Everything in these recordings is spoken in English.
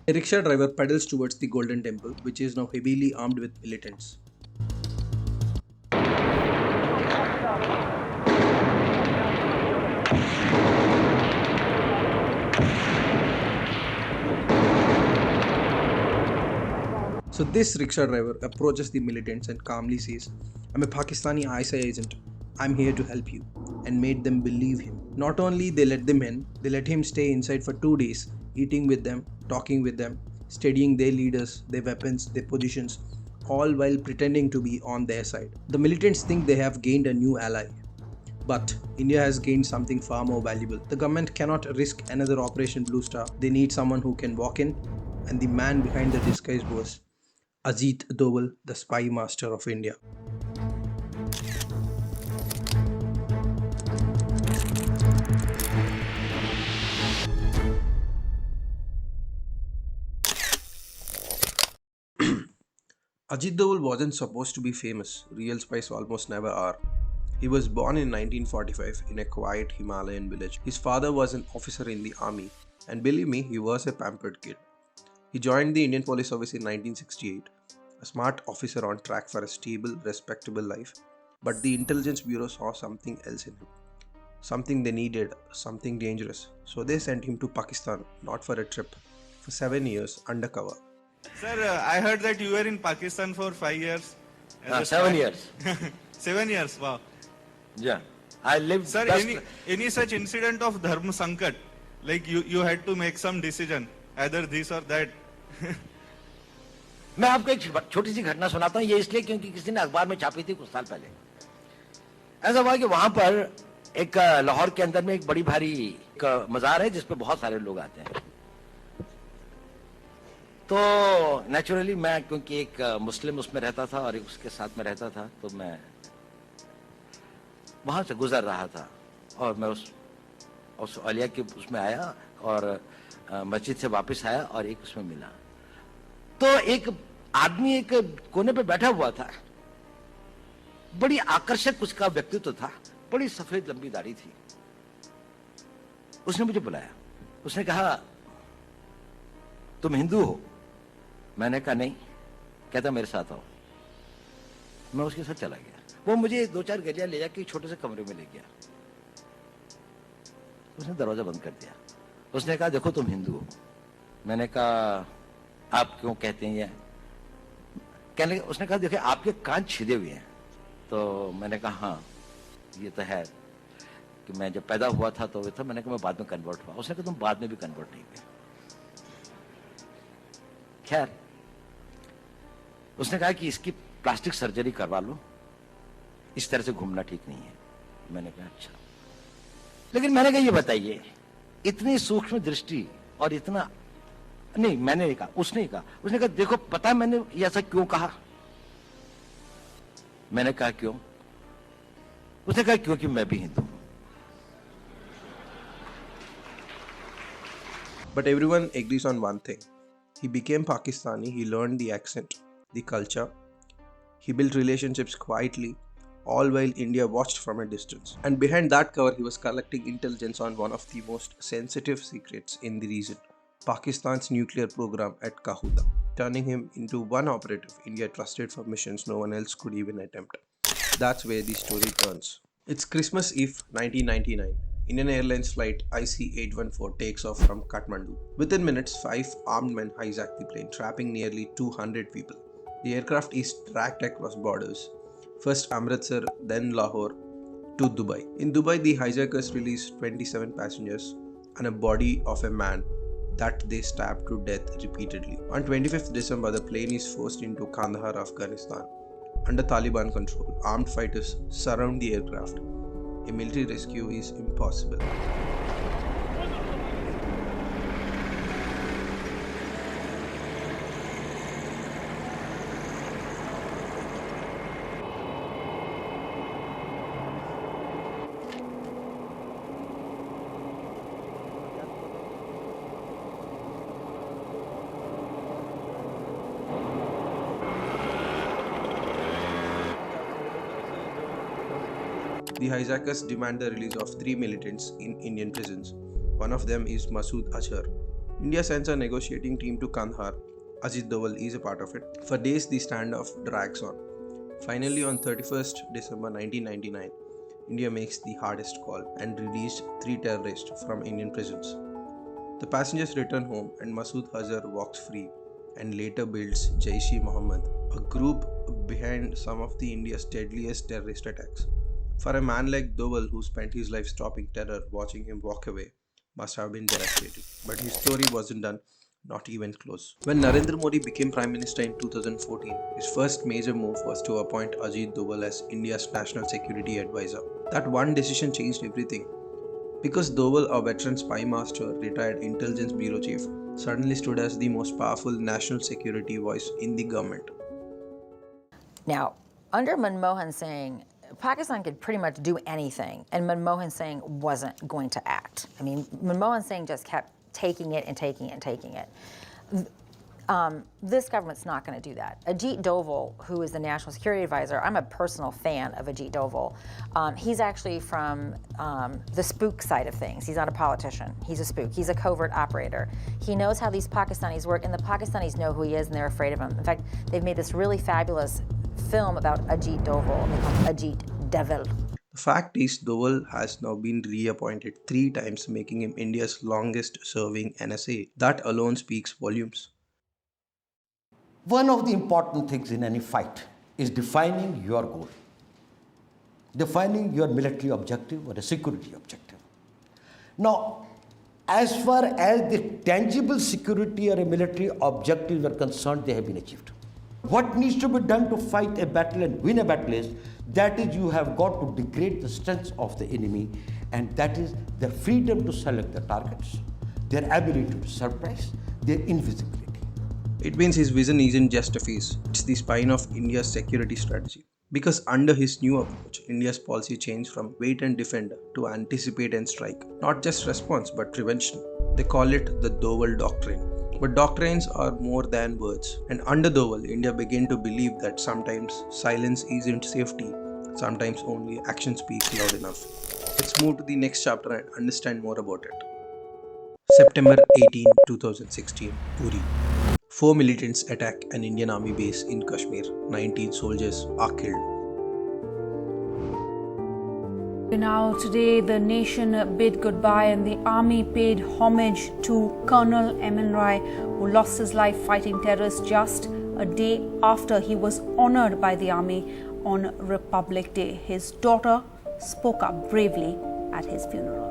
A rickshaw driver pedals towards the Golden Temple, which is now heavily armed with militants. So this rickshaw driver approaches the militants and calmly says, "I'm a Pakistani ISI agent. I'm here to help you," and made them believe him. Not only they let them in, they let him stay inside for 2 days, eating with them, talking with them, studying their leaders, their weapons, their positions, all while pretending to be on their side. The militants think they have gained a new ally. But India has gained something far more valuable. The government cannot risk another Operation Blue Star. They need someone who can walk in, and the man behind the disguise was Ajit Doval, the spy master of India. Ajit Doval wasn't supposed to be famous. Real spies almost never are. He was born in 1945 in a quiet Himalayan village. His father was an officer in the army, and believe me, he was a pampered kid. He joined the Indian Police Service in 1968, a smart officer on track for a stable, respectable life. But the intelligence bureau saw something else in him. Something they needed, something dangerous. So they sent him to Pakistan, not for a trip, for 7 years undercover. Sir, I heard that you were in Pakistan for 5 years. 7 years. 7 years, wow. Yeah. I lived. Sir, any such incident of Dharma Sankat? Like you had to make some decision, either this or that. मैं आपको एक छोटी सी घटना सुनाता हूँ, ये इसलिए क्योंकि किसी ने अखबार में छापी थी कुछ साल पहले। ऐसा हुआ कि वहां पर एक लाहौर के अंदर में एक बड़ी भारी एक मजार है जिसपे बहुत सारे लोग आते हैं। तो नेचुरली मैं क्योंकि एक मुस्लिम उसमें रहता था और एक उसके साथ में रहता था, तो मैं वहां से गुजर रहा था और मैं उस औलिया के उसमें आया और मस्जिद से वापस आया और एक उसमें मिला। तो एक आदमी एक कोने पे बैठा हुआ था, बड़ी आकर्षक उसका व्यक्तित्व था, बड़ी सफेद लंबी दाढ़ी थी। उसने मुझे बुलाया, उसने कहा तुम हिंदू हो? मैंने कहा नहीं। कहता मेरे साथ आओ। मैं उसके साथ चला गया। वो मुझे 2-4 गलियां ले जाके छोटे से कमरे में ले गया। उसने दरवाजा बंद कर दिया। उसने कहा देखो तुम हिंदू हो। मैंने कहा आप क्यों कहते हैं ये? कहने उसने कहा देखिए आपके कान छिदे हुए हैं। तो मैंने कहा हाँ ये तो है कि मैं जब पैदा हुआ था तो था, मैंने कहा मैं बाद में कन्वर्ट हुआ। उसने कहा तुम बाद में भी कन्वर्ट नहीं हुए। खैर उसने कहा कि इसकी प्लास्टिक सर्जरी करवा लो, इस तरह से घूमना ठीक नहीं है। मैंने कहा अच्छा, लेकिन मैंने कहा ये बताइए इतनी सूक्ष्म दृष्टि और इतना नहीं। मैंने नहीं कहा, उसने कहा। उसने कहा देखो पता मैंने ये ऐसा क्यों कहा? मैंने कहा क्यों? उसने कहा क्योंकि मैं भी हिंदू हूं। But everyone agrees on one thing. He became Pakistani, he learned the accent, the culture. He built relationships quietly, all while India watched from a distance. And behind that cover, he was collecting intelligence on one of the most sensitive secrets in the region, Pakistan's nuclear program at Kahuda, turning him into one operative India trusted for missions no one else could even attempt. That's where the story turns. It's Christmas Eve 1999. Indian Airlines flight IC-814 takes off from Kathmandu. Within minutes, 5 armed men hijack the plane, trapping nearly 200 people. The aircraft is tracked across borders, first Amritsar, then Lahore, to Dubai. In Dubai, the hijackers release 27 passengers and a body of a man that they stabbed to death repeatedly. On 25th December, the plane is forced into Kandahar, Afghanistan. Under Taliban control, armed fighters surround the aircraft. A military rescue is impossible. The hijackers demand the release of 3 militants in Indian prisons. One of them is Masood Azhar, India sends a negotiating team to Kandahar. Ajit Doval is a part of it. For days, the standoff drags on. Finally, on 31st December 1999, India makes the hardest call and released 3 terrorists from Indian prisons. The passengers return home and Masood Hazar walks free and later builds Jaish-e-Mohammed, a group behind some of the India's deadliest terrorist attacks. For a man like Doval, who spent his life stopping terror, watching him walk away must have been devastating. But his story wasn't done, not even close. When Narendra Modi became Prime Minister in 2014, his first major move was to appoint Ajit Doval as India's National Security Advisor. That one decision changed everything. Because Doval, a veteran spy master, retired intelligence bureau chief, suddenly stood as the most powerful national security voice in the government. Now, under Manmohan Singh, Pakistan could pretty much do anything, and Manmohan Singh wasn't going to act. I mean, Manmohan Singh just kept taking it and taking it and taking it. This government's not going to do that. Ajit Doval, who is the National Security Advisor, I'm a personal fan of Ajit Doval. He's actually from the spook side of things. He's not a politician. He's a spook. He's a covert operator. He knows how these Pakistanis work, and the Pakistanis know who he is, and they're afraid of him. In fact, they've made this really fabulous film about Ajit Doval, and they call him Ajit Doval. The fact is, Doval has now been reappointed 3 times, making him India's longest serving NSA. That alone speaks volumes. One of the important things in any fight is defining your goal, defining your military objective or a security objective. Now, as far as the tangible security or a military objectives are concerned, they have been achieved. What needs to be done to fight a battle and win a battle is, that is, you have got to degrade the strength of the enemy, and that is their freedom to select the targets, their ability to surprise, their invisibility. It means his vision isn't just a face, it's the spine of India's security strategy. Because under his new approach, India's policy changed from wait and defend to anticipate and strike. Not just response, but prevention. They call it the Doval Doctrine. But doctrines are more than words. And under Doval, India began to believe that sometimes silence isn't safety, sometimes only action speaks loud enough. Let's move to the next chapter and understand more about it. September 18, 2016, Uri. 4 militants attack an Indian army base in Kashmir. 19 soldiers are killed. Now today the nation bid goodbye and the army paid homage to Colonel Emin Rai, who lost his life fighting terrorists just a day after he was honored by the army on Republic Day. His daughter spoke up bravely at his funeral.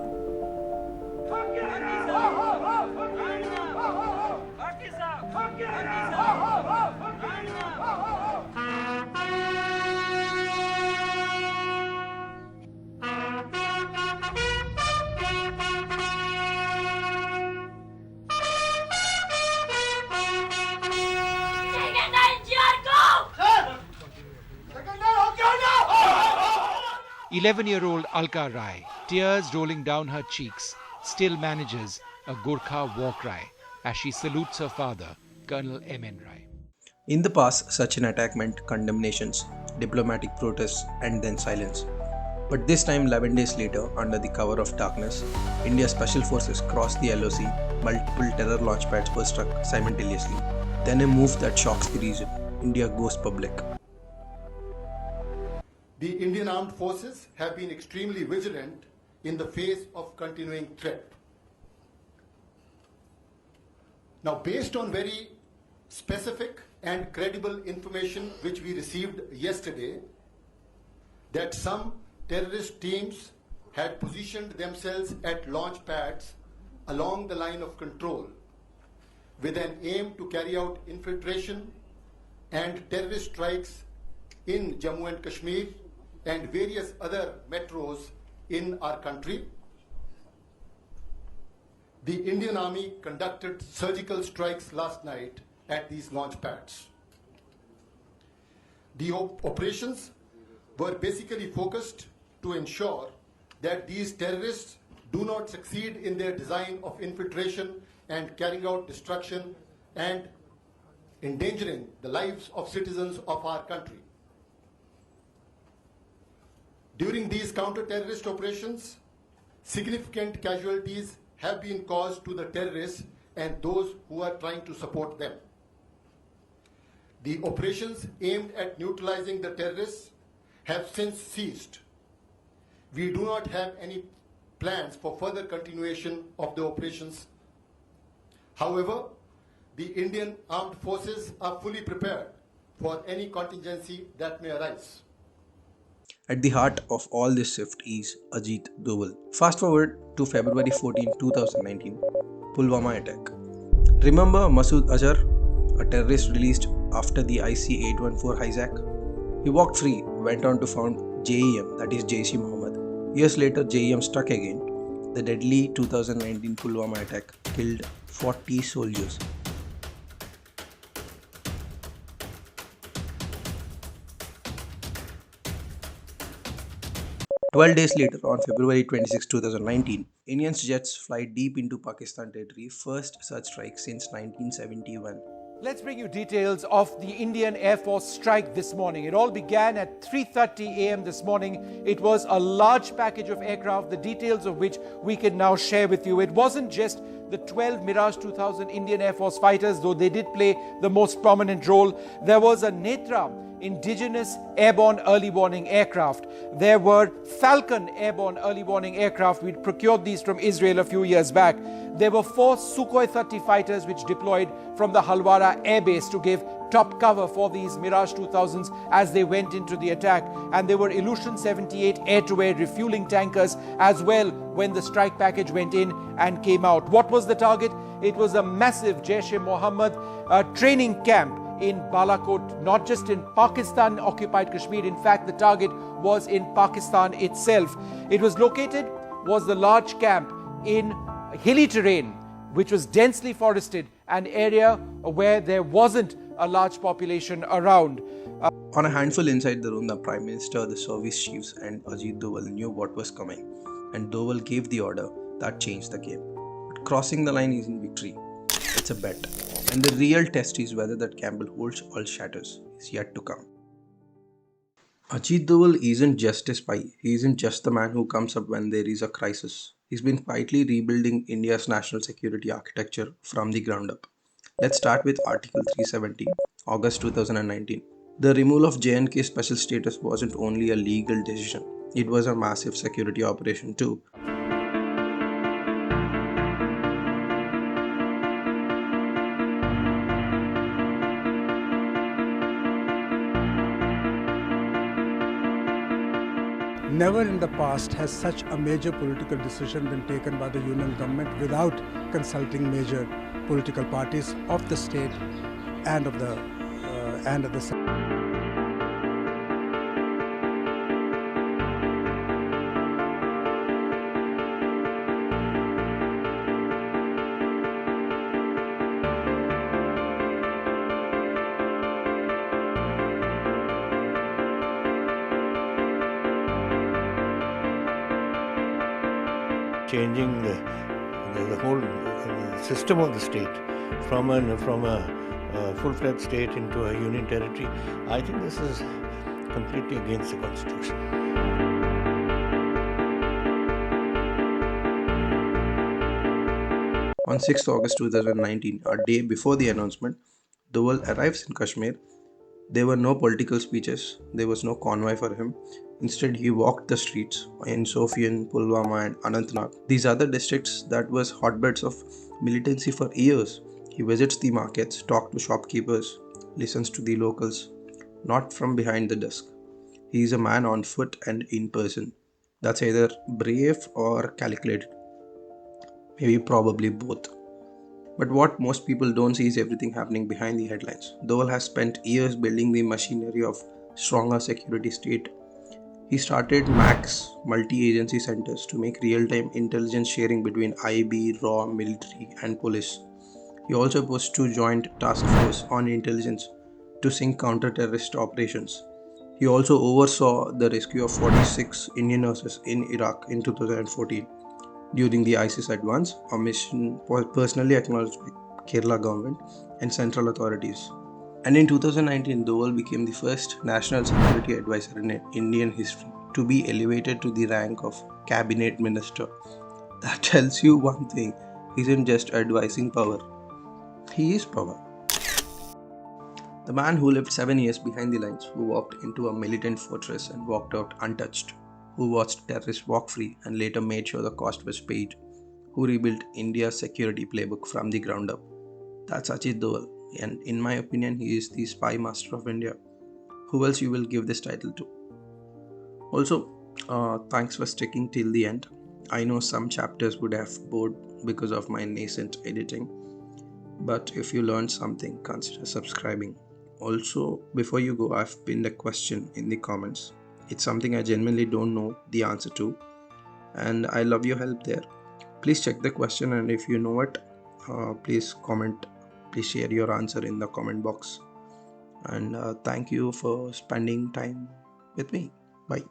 11-year-old Alka Rai, tears rolling down her cheeks, still manages a Gorkha war cry as she salutes her father, Colonel Emin Rai. In the past, such an attack meant condemnations, diplomatic protests, and then silence. But this time, 11 days later, under the cover of darkness, India's special forces crossed the LOC, multiple terror launchpads were struck simultaneously. Then a move that shocks the region. India goes public. The Indian Armed Forces have been extremely vigilant in the face of continuing threat. Now, based on very specific and credible information which we received yesterday, that some terrorist teams had positioned themselves at launch pads along the line of control with an aim to carry out infiltration and terrorist strikes in Jammu and Kashmir and various other metros in our country. The Indian Army conducted surgical strikes last night at these launch pads. The operations were basically focused to ensure that these terrorists do not succeed in their design of infiltration and carrying out destruction and endangering the lives of citizens of our country. During these counter-terrorist operations, significant casualties have been caused to the terrorists and those who are trying to support them. The operations aimed at neutralizing the terrorists have since ceased. We do not have any plans for further continuation of the operations. However, the Indian armed forces are fully prepared for any contingency that may arise. At the heart of all this shift is Ajit Doval. Fast forward to February 14, 2019, Pulwama attack. Remember Masood Azhar, a terrorist released after the IC-814 hijack? He walked free, went on to found JEM, that is Jaish-e-Mohammed. Years later, JEM struck again. The deadly 2019 Pulwama attack killed 40 soldiers. 12 days later, on February 26, 2019, Indian jets fly deep into Pakistan territory, first such strike since 1971. Let's bring you details of the Indian Air Force strike this morning. It all began at 3:30 a.m. this morning. It was a large package of aircraft, the details of which we can now share with you. It wasn't just the 12 Mirage 2000 Indian Air Force fighters, though they did play the most prominent role. There was a Netra indigenous airborne early warning aircraft. There were Falcon airborne early warning aircraft. We procured these from Israel a few years back. There were 4 Sukhoi 30 fighters which deployed from the Halwara Air Base to give top cover for these Mirage 2000s as they went into the attack. And there were Illusion 78 air-to-air refueling tankers as well when the strike package went in and came out. What was the target? It was a massive Jaish-e-Mohammed training camp in Balakot, not just in Pakistan-occupied Kashmir. In fact, the target was in Pakistan itself. It was the large camp in hilly terrain, which was densely forested, an area where there wasn't a large population around. On a handful inside the room, the Prime Minister, the service chiefs and Ajit Doval knew what was coming, and Doval gave the order that changed the game. But crossing the line isn't victory, it's a bet. And the real test is whether that gamble holds all shatters is yet to come. Ajit Doval isn't just a spy. He isn't just the man who comes up when there is a crisis. He's been quietly rebuilding India's national security architecture from the ground up. Let's start with Article 370, August 2019. The removal of J&K special status wasn't only a legal decision. It was a massive security operation too. Never in the past has such a major political decision been taken by the union government without consulting major political parties of the state and of the changing the whole system of the state from a full-fledged state into a union territory. I think this is completely against the Constitution. On 6th August 2019, a day before the announcement, Doval arrives in Kashmir. There were no political speeches, there was no convoy for him. Instead, he walked the streets in Sofian, Pulwama and Anantnag. These other districts that was hotbeds of militancy for years. He visits the markets, talks to shopkeepers, listens to the locals, not from behind the desk. He is a man on foot and in person. That's either brave or calculated. Maybe probably both. But what most people don't see is everything happening behind the headlines. Doval has spent years building the machinery of stronger security state. He started MAX, multi-agency centers, to make real-time intelligence sharing between IB, RAW, military and police. He also posed 2 joint task force on intelligence to sync counter-terrorist operations. He also oversaw the rescue of 46 Indian nurses in Iraq in 2014 during the ISIS advance, a mission personally acknowledged by Kerala government and central authorities. And in 2019, Doval became the first national security advisor in Indian history to be elevated to the rank of cabinet minister. That tells you one thing, isn't just advising power, he is power. The man who lived 7 years behind the lines, who walked into a militant fortress and walked out untouched, who watched terrorists walk free and later made sure the cost was paid, who rebuilt India's security playbook from the ground up. That's Ajit Doval, and in my opinion, he is the spy master of India. Who else you will give this title to? Also, thanks for sticking till the end. I know some chapters would have bored because of my nascent editing, but if you learned something, consider subscribing. Also, before you go, I've pinned a question in the comments. It's something I genuinely don't know the answer to, and I love your help there. Please check the question, and if you know it, please comment. Please share your answer in the comment box. And thank you for spending time with me. Bye.